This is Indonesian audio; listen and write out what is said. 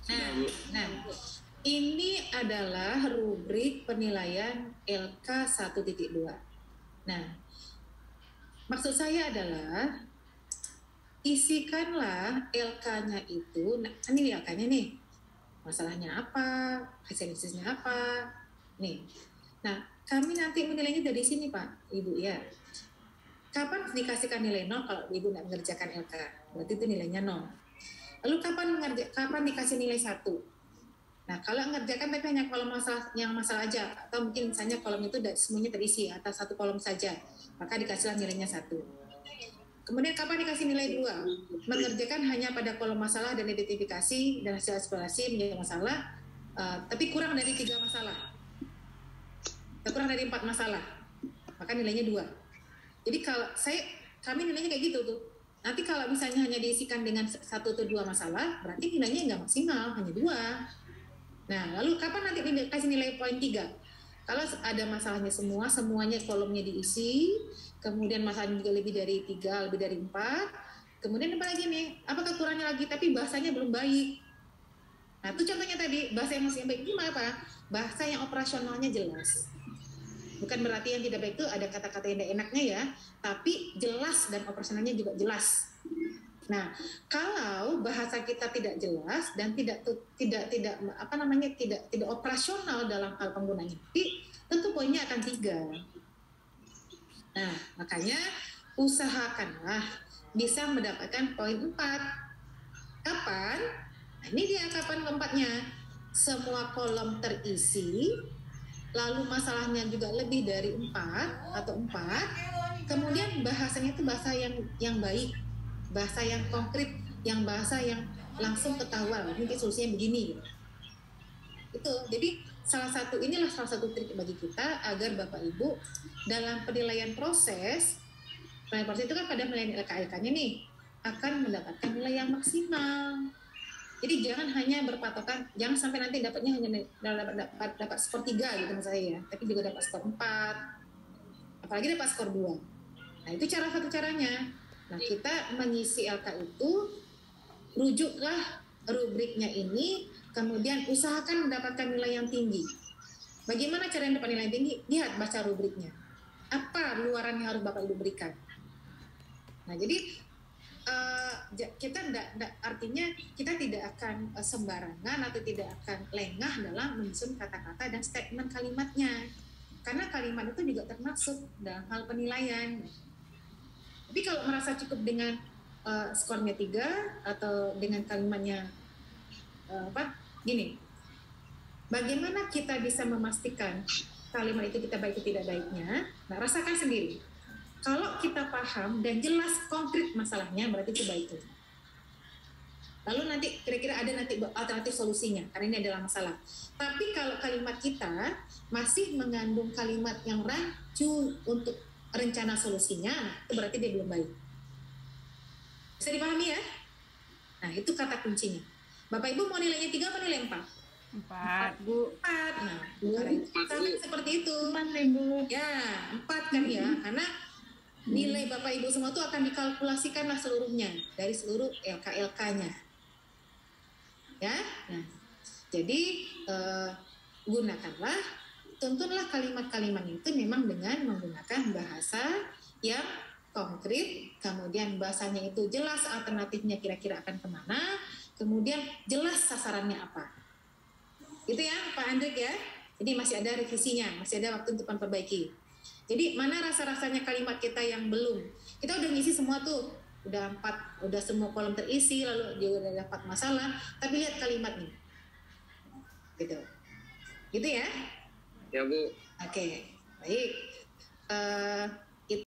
Nah, nah, ini adalah rubrik penilaian LK 1.2. Nah, maksud saya adalah isikanlah LK-nya itu. Nah, ini LK-nya nih, masalahnya apa, hasil analisisnya apa, nih. Nah, kami nanti menilainya dari sini Pak, Ibu ya. Kapan dikasihkan nilai 0 kalau Ibu nggak mengerjakan LK? Berarti itu nilainya 0. Lalu kapan dikasih nilai 1? Nah, kalau mengerjakan tapi hanya kolom masalah aja, atau mungkin misalnya kolom itu semuanya terisi atau satu kolom saja, maka dikasihlah nilainya 1. Kemudian kapan dikasih nilai 2? Mengerjakan hanya pada kolom masalah dan identifikasi dan hasil eksplorasi menjadi masalah, tapi kurang dari 3 masalah, kurang dari 4 masalah, maka nilainya 2. Jadi kalau kami nilainya kayak gitu tuh. Nanti kalau misalnya hanya diisikan dengan 1 atau 2 masalah, berarti nilainya nggak maksimal, hanya 2. Nah, lalu kapan nanti dikasih nilai poin 3? Kalau ada masalahnya semuanya kolomnya diisi, kemudian masalahnya juga lebih dari 3, lebih dari 4, kemudian apa lagi nih? Apa kekurangannya lagi? Tapi bahasanya belum baik. Nah, itu contohnya tadi, bahasa yang masih baik gimana Pak? Bahasa yang operasionalnya jelas. Bukan berarti yang tidak baik itu ada kata-kata yang tidak enaknya ya, tapi jelas dan operasionalnya juga jelas. Nah, kalau bahasa kita tidak jelas dan tidak operasional dalam hal penggunaannya, tentu poinnya akan 3. Nah, makanya usahakanlah bisa mendapatkan poin 4. Kapan? Nah, ini dia kapan keempatnya. Semua kolom terisi, lalu masalahnya juga lebih dari 4 atau 4, kemudian bahasanya itu bahasa yang baik, bahasa yang konkret, yang bahasa yang langsung ketahuan, mungkin solusinya begini. Itu, jadi salah satu trik bagi kita agar Bapak Ibu dalam penilaian proses itu kan pada penilaian LK-nya nih akan mendapatkan nilai yang maksimal. Jadi jangan hanya berpatokan, jangan sampai nanti dapatnya hanya dapat skor 3 gitu misalnya ya, tapi juga dapat skor 4, apalagi dapat skor 2. Nah, itu satu caranya. Nah, kita mengisi LK itu, rujuklah rubriknya ini, kemudian usahakan mendapatkan nilai yang tinggi. Bagaimana cara dapat nilai yang tinggi? Lihat, baca rubriknya. Apa luaran yang harus Bapak Ibu berikan? Nah, jadi kita artinya kita tidak akan sembarangan atau tidak akan lengah dalam menyusun kata-kata dan statement kalimatnya, karena kalimat itu juga termasuk dalam hal penilaian. Tapi kalau merasa cukup dengan skornya 3 atau dengan kalimatnya gini, bagaimana kita bisa memastikan kalimat itu kita baik atau tidak baiknya? Nah, rasakan sendiri. Kalau kita paham dan jelas konkret masalahnya, berarti itu baik. Lalu nanti kira-kira ada nanti alternatif solusinya, karena ini adalah masalah. Tapi kalau kalimat kita masih mengandung kalimat yang rancu untuk rencana solusinya, itu berarti dia belum baik. Bisa dipahami ya? Nah, itu kata kuncinya. Bapak Ibu mau nilainya 3 apa nilai 4? 4, Bu. 4. Nah, seperti itu. 4, Bu. Ya, 4 kan ya, karena nilai Bapak Ibu semua itu akan dikalkulasikanlah seluruhnya dari seluruh LK-LK-nya. Ya, nah, jadi gunakanlah, tuntunlah kalimat-kalimat itu memang dengan menggunakan bahasa yang konkret, kemudian bahasanya itu jelas alternatifnya kira-kira akan kemana, kemudian jelas sasarannya apa. Itu ya Pak Andrik ya. Jadi masih ada revisinya, masih ada waktu untuk memperbaiki. Jadi mana rasa-rasanya kalimat kita yang belum? Kita udah ngisi semua tuh, udah 4, udah semua kolom terisi, lalu juga udah dapat masalah, tapi lihat kalimatnya. Gitu. Gitu ya? Ya, Bu. Oke, baik.